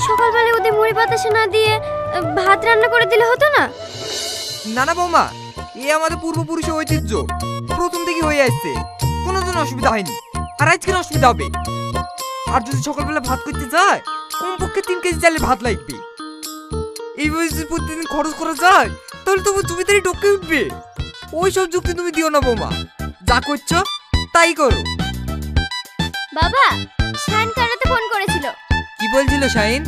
সকালবেলায় ওদের মুড়ি বাতাসা না দিয়ে ভাত রান্না করে দিলে হতো না? না না বৌমা, এ আমাদের পূর্বপুরুষের ঐতিহ্য, প্রথম থেকে হয়ে আসছে, কোনোদিন অসুবিধা হয়নি, আর আজকে অসুবিধা হবে। আর যদি সকালবেলা ভাত করতে যায়, কমপক্ষে 3 কেজি চালের ভাত লাগবে। এইভাবে যদি প্রতিদিন খরচ করা যায়, তাহলে তবু জমিদারি ডকে উঠবে। ওই সব যুক্তি তুমি দিও না বৌমা, যা করছো তাই করো। বাবা, শাইন কারাতে ফোন করেছিল। কি বলছিল শাইন?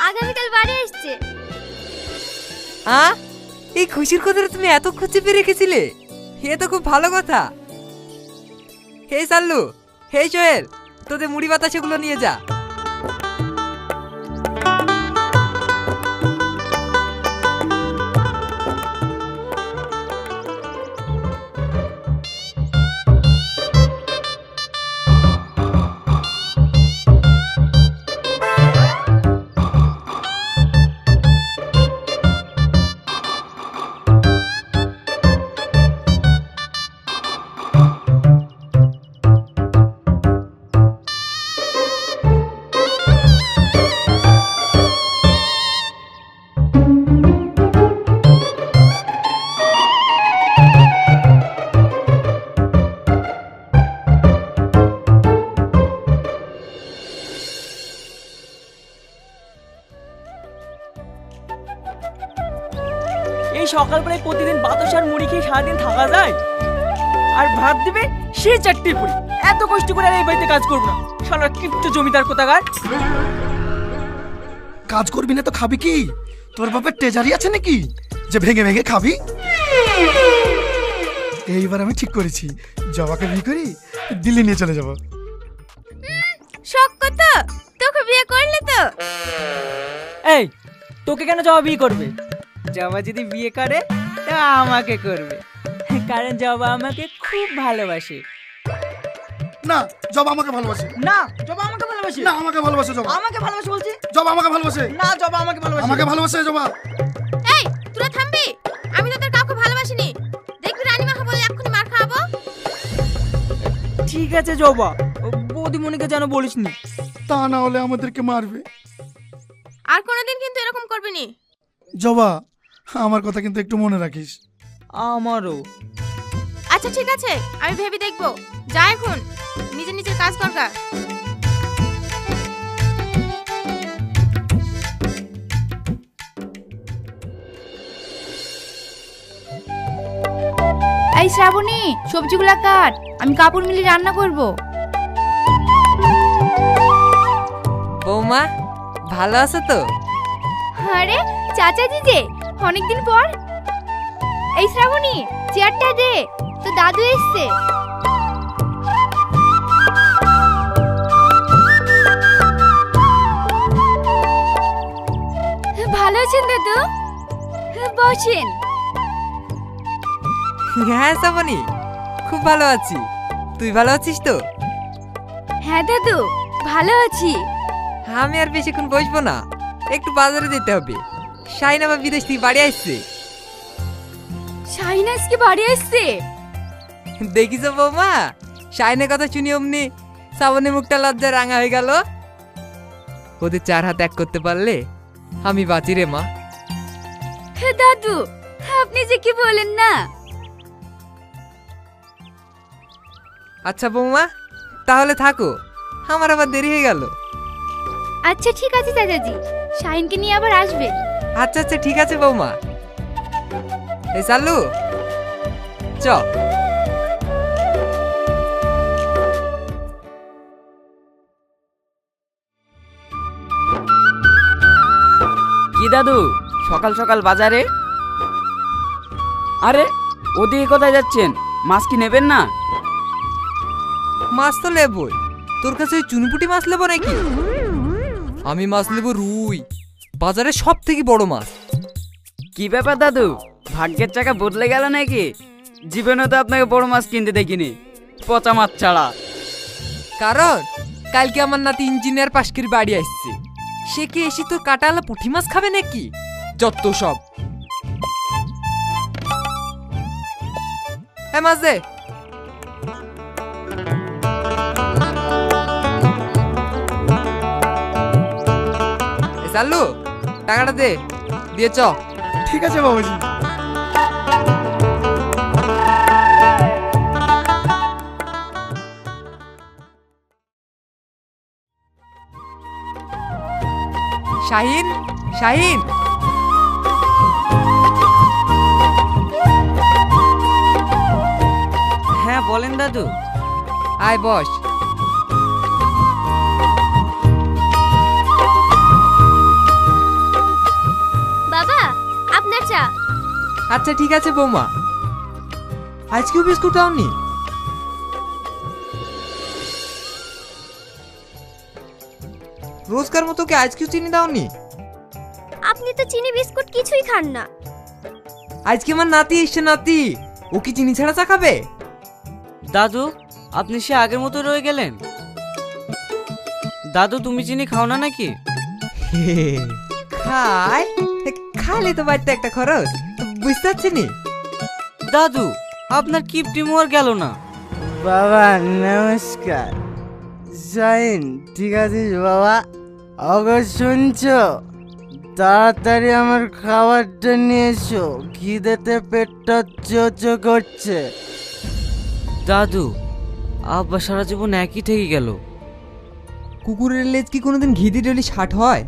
আগামীকাল বাড়ি আসছে। এই খুশির কথাটা তুমি এত চেপে রেখেছিলে? এ তো খুব ভালো কথা। হে সাল্লু, হে সোহেল, তোদের মুড়ি বাতাসাগুলো নিয়ে যা। এই সকালবেলায় প্রতিদিন বাতাসার মুড়ি খেয়ে সারাদিন থাকা যায়? আর ভাত দিবে সে 4টে পুরি। এত কষ্ট করে আর এই বাড়িতে কাজ করবো না, শালা কিপটে জমিদার কোথাকার। কাজ করবি না তো খাবি কি? তোর বাপের ট্রেজারি আছে নাকি যে ভেঙে ভেঙে খাবি? এইবার আমি ঠিক করেছি, জবাকে বিয়ে করি দিল্লি নিয়ে চলে যাব। শখ কত, তোকে বিয়ে করলে তো? এই, তোকে কেন জবা বিয়ে করবে? জবা যদি বিয়ে করে তা আমাকে করবে, কারণ জবা আমাকে খুব ভালোবাসে। না, জবা আমাকে ভালোবাসে। না, জবা আমাকে ভালোবাসে। না, আমাকে ভালোবাসে জবা। আমাকে ভালোবাসে বলছি। জবা আমাকে ভালোবাসে। না, জবা আমাকে ভালোবাসে। আমাকে ভালোবাসে জবা। এই, তোরা থামবি? আমি তোদের কাউকে ভালোবাসিনি। দেখবি রানীমা বলে এক্ষুনি মার খাবো। ঠিক আছে জবা, বৌদিমণিকে যেন বলিসনি। তা না হলে আমাদেরকে মারবে। আর কোনোদিন কিন্তু এরকম করবি নি। জবা, আমার কথা কিন্তু একটু মনে রাখিস। আমারও। আচ্ছা ঠিক আছে, আমি ভেবে দেখবো। যা এখন নিজে নিজের কাজ করগা। এই শ্রাবণী, সবজিগুলা কাট, আমি কাপড় মিলি রান্না করব। বৌমা, ভালো আছো তো? আরে চাচাজি যে, অনেকদিন পর। এই শ্রাবণী, চেয়ারটা দে, তো দাদু এসছে। ভালো আছেন দাদু? বসেন। হ্যাঁ সাবনি, খুব ভালো আছি। তুই ভালো আছিস তো? হ্যাঁ দাদু, ভালো আছি। আমি আর বেশিক্ষণ বসবো না, একটু বাজারে যেতে হবে। শাইন আবার বিদেশ থেকে বাড়ি আসছে। শাহিন আজকে বাড়ি আসছে? দেখিস বৌমা, শাইনের কথা শুনি অমনি শ্রাবণী মুখটা লজ্জায় রাঙা হয়ে গেল। ওদের 4 হাত এক করতে পারলে আমি বাঁচি রে মা। দাদু, আপনি যে কি বলেন না। আচ্ছা বৌমা, তাহলে থাকো, আমার আবার দেরি হয়ে গেল। আচ্ছা ঠিক আছে চাচাজি, শাহিনকে নিয়ে আবার আসবেন। আচ্ছা আচ্ছা ঠিক আছে বৌমা। এই চালু চ। কি দাদু, সকাল সকাল বাজারে? আরে ওদিকে কোথায় যাচ্ছেন? মাছ কি নেবেন না? মাছ তো লেবই, তোর কাছে ওই চুনপুটি মাছ লেবো নাকি? আমি মাছ নেবো রুই, বাজারে সব থেকে বড় মাছ। কি ব্যাপার দাদু, ভাগ্যের চাকা বদলে গেল নাকি? জীবনে তো আপনাকে বড় মাছ কিনতে দেখিনি, পচা মাছ ছাড়া। কারণ কালকে আমার নাতি ইঞ্জিনিয়ার পাশ করে বাড়ি আসছে, সে কি এসে তোর কাটালা পুঁটি মাছ খাবে নাকি? যত সব। হ্যাঁ মাছ দে। চালু টাকাটা দে, দিয়ে চ। ঠিক আছে বাবাজি। শাহিন, শাহিন, হ্যাঁ বলেন দাদু। আয় বস। বাবা আপনার চা। আচ্ছা ঠিক আছে বৌমা। আজকেও বিস্কুট দাওনি? রোজকার মতো কি আজকেও চিনি দাওনি? আপনি তো চিনি বিস্কুট কিছুই খান না। আজকে আমার নাতি এসছে, নাতি, ও কি চিনি ছাড়া চা খাবে? দাদু আপনি সে আগের মতো রয়ে গেলেন। দাদু তুমি চিনি খাও না নাকি? খায়, খালে তো বাড়িতে একটা খরচ, বুঝতে পারছি নি। দাদু আপনার কিপটি মোয়ার গেল না। বাবা নমস্কার। জাইন ঠিক আছিস বাবা? অগর শুনছো? তাড়াতাড়ি আমার খাবারটা নিয়ে এসো, খিদেতে পেটটা চোচো করছে। দাদু আব্বা সারা জীবন একই থেকে গেল। কুকুরের লেজ কি কোনোদিন ঘি দিয়ে ডলি ষাট হয়?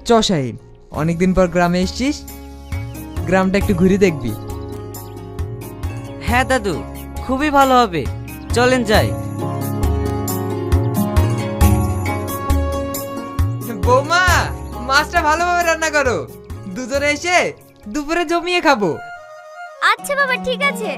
চ শাহিন, অনেকদিন পর গ্রামে এসছিস, গ্রামটা একটু ঘুরে দেখবি। হ্যাঁ দাদু খুবই ভালো হবে, চলেন যাই। বৌমা, মাছটা ভালোভাবে রান্না করো, দুজনে এসে দুপুরে জমিয়ে খাবো। আচ্ছা বাবা ঠিক আছে।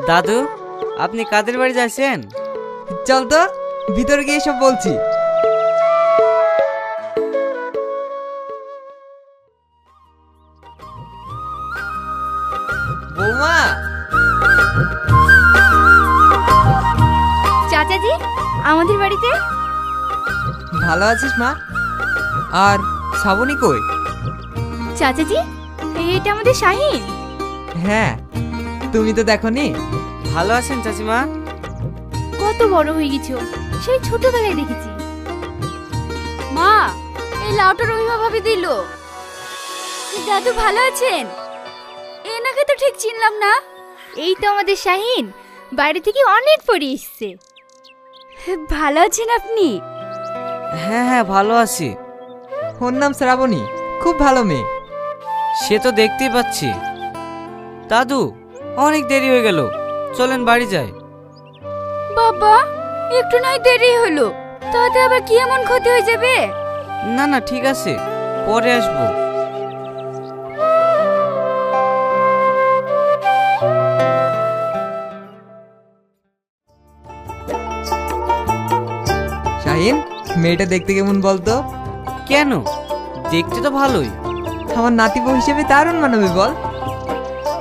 দাদু আপনি কাদের বাড়ি যাচ্ছেন? চল তো ভিতরে গিয়ে সব বলছি। বৌমা, চাচাজি আমাদের বাড়িতে। ভালো আছিস মা? আর শ্রাবণী কই? চাচাজি এটা আমাদের শাহিন। হ্যাঁ, তুমি তো দেখোনি। ভালো আছেন চাচিমা? কত বড় হয়ে গেছো, সেই ছোটবেলায় দেখেছি। মা এই লাউটা রহিমা ভাবি দিল। দাদু ভালো আছেন? এনাকে তো ঠিক চিনলাম না। এই তো আমাদের শাহিন, বাইরে থেকে অনেক পরে এসেছে। ভালো আছেন আপনি? হ্যাঁ হ্যাঁ ভালো আছি। ওর নাম শ্রাবণী, খুব ভালো মেয়ে। সে তো দেখতেই পাচ্ছি। দাদু অনেক দেরি হয়ে গেল, চলেন বাড়ি যাই। বাবা একটু নয় দেরি হলো, তাতে আবার কি এমন ক্ষতি হয়ে যাবে? না না ঠিক আছে, পরে আসবো। শাহিন, মেয়েটা দেখতে কেমন বলতো? কেন, দেখতে তো ভালোই। আমার নাতি বউ হিসেবে দারুণ মানাবে বল।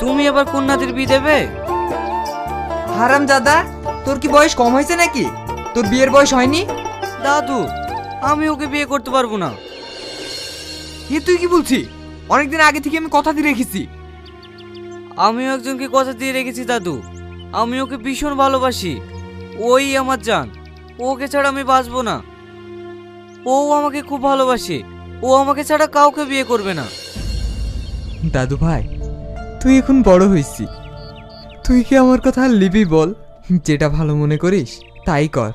তুমি আবার কোন নাতির বিয়ে দেবে? হারাম দাদা, তোর কি বয়স কম হয়েছে নাকি? তোর বিয়ের বয়স হয়নি? দাদু আমি ওকে বিয়ে করতে পারবো না। এ তুই কি বলছিস? অনেকদিন আগে থেকে আমি কথা দিয়ে রেখেছি। আমিও একজনকে কথা দিয়ে রেখেছি দাদু, আমি ওকে ভীষণ ভালোবাসি। ওই আমার জান, ওকে ছাড়া আমি বাঁচবো না। ও আমাকে খুব ভালোবাসে, ও আমাকে ছাড়া কাউকে বিয়ে করবে না। দাদু ভাই, তুই এখন বড় হয়েছিস, তুই কি আমার কথা আর লিবি বল? যেটা ভালো মনে করিস তাই কর।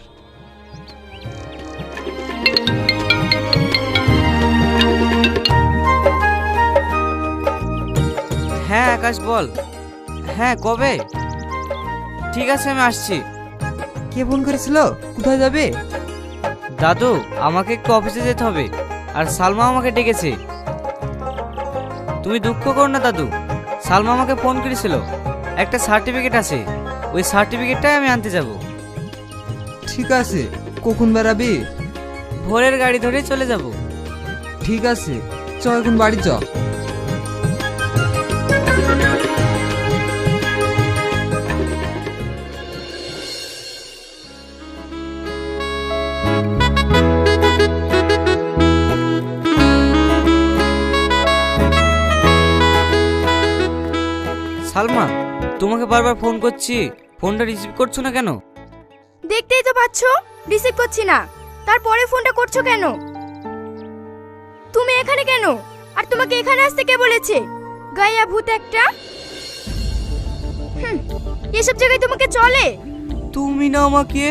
হ্যাঁ আকাশ বল। হ্যাঁ কবে? ঠিক আছে আমি আসছি। কে ফোন করেছিল? কোথায় যাবে? দাদু আমাকে একটু অফিসে যেতে হবে, আর সালমা আমাকে ডেকেছে। তুমি দুঃখ করো না দাদু, সালমা আমাকে ফোন করেছিল, একটা সার্টিফিকেট আছে, ওই সার্টিফিকেটটাই আমি আনতে যাব। ঠিক আছে, কখন বেরাবি? ভোরের গাড়ি ধরে চলে যাব। ঠিক আছে, চ এখন বাড়ি চ। সালমা, তোমাকে বারবার ফোন করছি, ফোনটা রিসিভ করছো না কেন? দেখতেই তো পাচ্ছ রিসিভ করছি না, তারপরে ফোনটা করছো কেন? তুমি এখানে কেন? আর তোমাকে এখানে আসতে কে বলেছে? গায়া ভূত একটা। এসব জায়গায় তোমাকে চলে? তুমি না আমাকে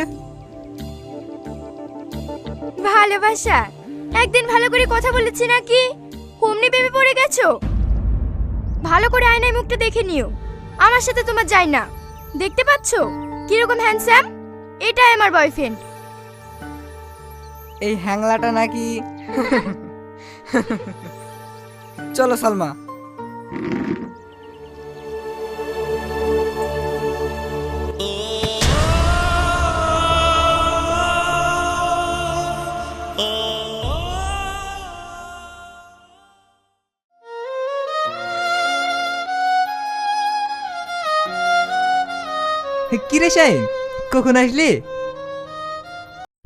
ভালোবাসা একদিন ভালো করে কথা বলেছি নাকি অমনি প্রেমে পড়ে গেছো? ভালো করে আয়নায় মুখটা দেখে নিও, আমার সাথে তোমার যায় না। দেখতে পাচ্ছো কিরকম হ্যান্ডসাম? এটাই আমার বয়ফ্রেন্ড। এই হ্যাংলাটা নাকি? চলো সালমা। কিরে শাইন, কখন আসলি?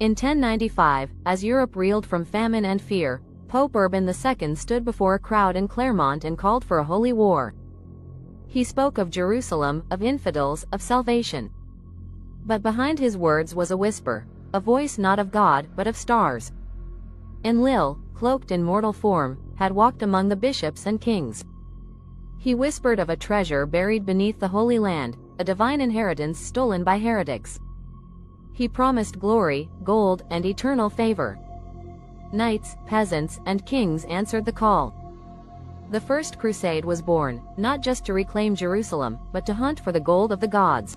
In 1095, as Europe reeled from famine and fear, Pope Urban II stood before a crowd in Clermont and called for a holy war. He spoke of Jerusalem, of infidels, of salvation. But behind his words was a whisper, a voice not of God but of stars. Enlil, cloaked in mortal form, had walked among the bishops and kings. He whispered of a treasure buried beneath the Holy Land, a divine inheritance stolen by heretics. He promised glory, gold, and eternal favor. Knights, peasants, and kings answered the call. The First Crusade was born, not just to reclaim Jerusalem, but to hunt for the gold of the gods.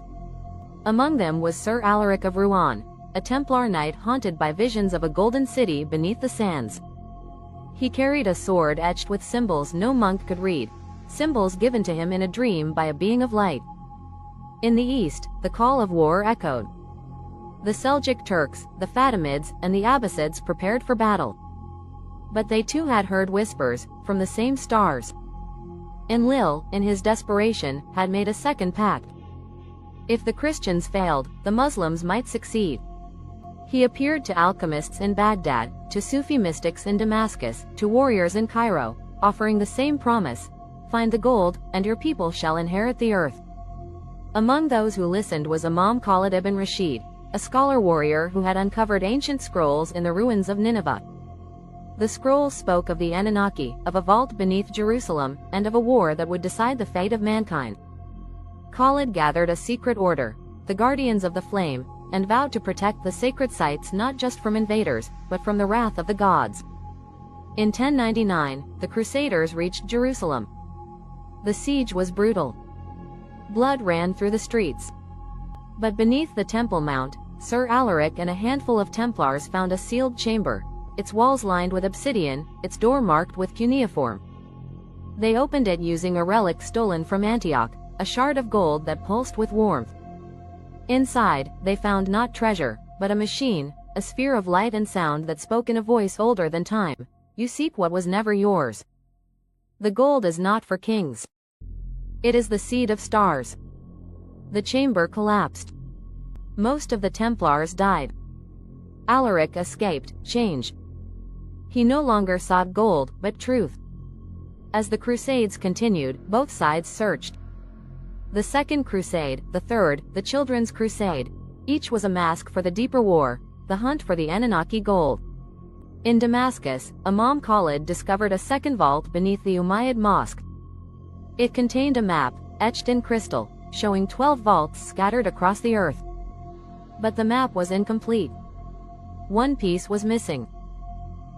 Among them was Sir Alaric of Rouen, a Templar knight haunted by visions of a golden city beneath the sands. He carried a sword etched with symbols no monk could read, symbols given to him in a dream by a being of light. In the east, the call of war echoed. The Seljuk Turks, the Fatimids, and the Abbasids prepared for battle. But they too had heard whispers, from the same stars. Enlil, in his desperation, had made a second pact. If the Christians failed, the Muslims might succeed. He appeared to alchemists in Baghdad, to Sufi mystics in Damascus, to warriors in Cairo, offering the same promise: find the gold, and your people shall inherit the earth. Among those who listened was Imam Khalid ibn Rashid, a scholar warrior who had uncovered ancient scrolls in the ruins of Nineveh. The scrolls spoke of the Anunnaki, of a vault beneath Jerusalem, and of a war that would decide the fate of mankind. Khalid gathered a secret order, the Guardians of the Flame, and vowed to protect the sacred sites not just from invaders, but from the wrath of the gods. In 1099, the Crusaders reached Jerusalem. The siege was brutal. Blood ran through the streets. But beneath the Temple Mount, Sir Alaric and a handful of Templars found a sealed chamber, its walls lined with obsidian, its door marked with cuneiform. They opened it using a relic stolen from Antioch, a shard of gold that pulsed with warmth. Inside, they found not treasure, but a machine, a sphere of light and sound that spoke in a voice older than time: you seek what was never yours. The gold is not for kings. It is the seed of stars. The chamber collapsed. Most of the Templars died. Alaric escaped, changed. He no longer sought gold, but truth. As the Crusades continued, both sides searched. The Second Crusade, the Third, the Children's Crusade, each was a mask for the deeper war, the hunt for the Anunnaki gold. In Damascus, Imam Khalid discovered a second vault beneath the Umayyad Mosque. It contained a map, etched in crystal, showing 12 vaults scattered across the earth. But the map was incomplete. One piece was missing.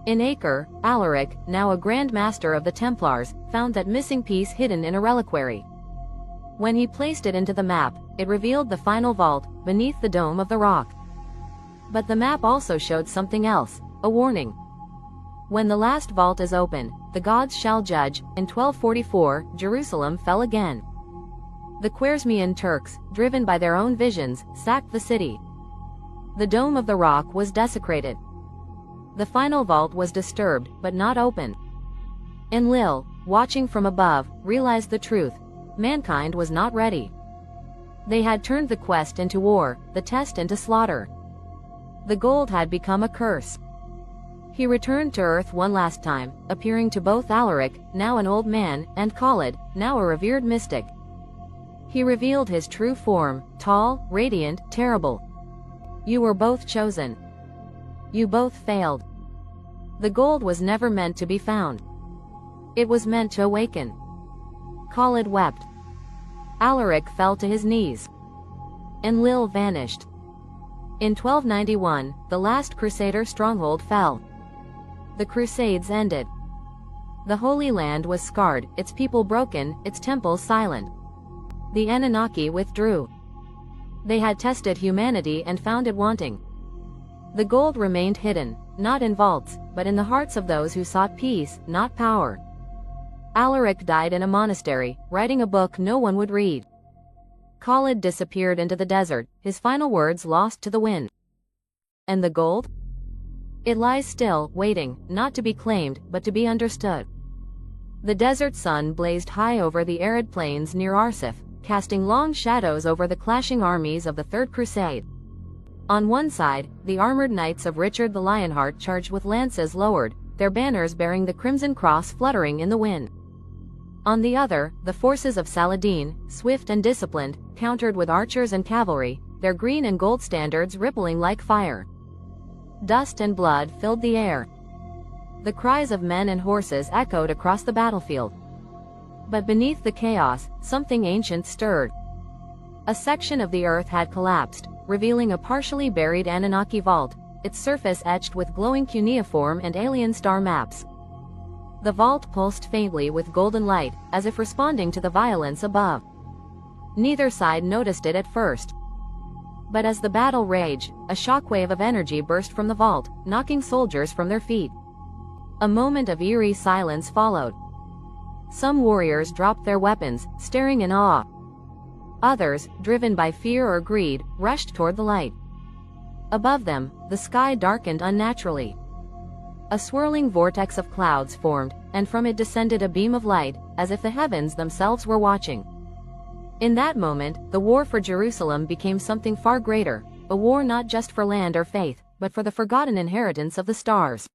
In Acre, Alaric, now a Grand Master of the Templars, found that missing piece hidden in a reliquary. When he placed it into the map, it revealed the final vault, beneath the dome of the rock. But the map also showed something else, a warning. When the last vault is opened, the gods shall judge. In 1244, Jerusalem fell again. The Khwarezmian Turks, driven by their own visions, sacked the city. The dome of the rock was desecrated. The final vault was disturbed, but not open. Enlil, watching from above, realized the truth: mankind was not ready. They had turned the quest into war, the test into slaughter. The gold had become a curse. He returned to Earth one last time, appearing to both Alaric, now an old man, and Khalid, now a revered mystic. He revealed his true form, tall, radiant, terrible. You were both chosen. You both failed. The gold was never meant to be found. It was meant to awaken. Khalid wept. Alaric fell to his knees. Enlil vanished. In 1291, the last Crusader stronghold fell. The Crusades ended. The Holy Land was scarred, its people broken, its temples silent. The Anunnaki withdrew. They had tested humanity and found it wanting. The gold remained hidden, not in vaults, but in the hearts of those who sought peace, not power. Alaric died in a monastery, writing a book no one would read. Khalid disappeared into the desert, his final words lost to the wind. And the gold? It lies still, waiting, not to be claimed, but to be understood. The desert sun blazed high over the arid plains near Arsif, casting long shadows over the clashing armies of the Third Crusade. On one side, the armored knights of Richard the Lionheart charged with lances lowered, their banners bearing the crimson cross fluttering in the wind. On the other, the forces of Saladin, swift and disciplined, countered with archers and cavalry, their green and gold standards rippling like fire. Dust and blood filled the air. The cries of men and horses echoed across the battlefield. But beneath the chaos, something ancient stirred. A section of the earth had collapsed, revealing a partially buried Anunnaki vault, its surface etched with glowing cuneiform and alien star maps. The vault pulsed faintly with golden light, as if responding to the violence above. Neither side noticed it at first. But as the battle raged, a shockwave of energy burst from the vault, knocking soldiers from their feet. A moment of eerie silence followed. Some warriors dropped their weapons, staring in awe. Others, driven by fear or greed, rushed toward the light. Above them, the sky darkened unnaturally. A swirling vortex of clouds formed, and from it descended a beam of light, as if the heavens themselves were watching. In that moment, the war for Jerusalem became something far greater, a war not just for land or faith, but for the forgotten inheritance of the stars.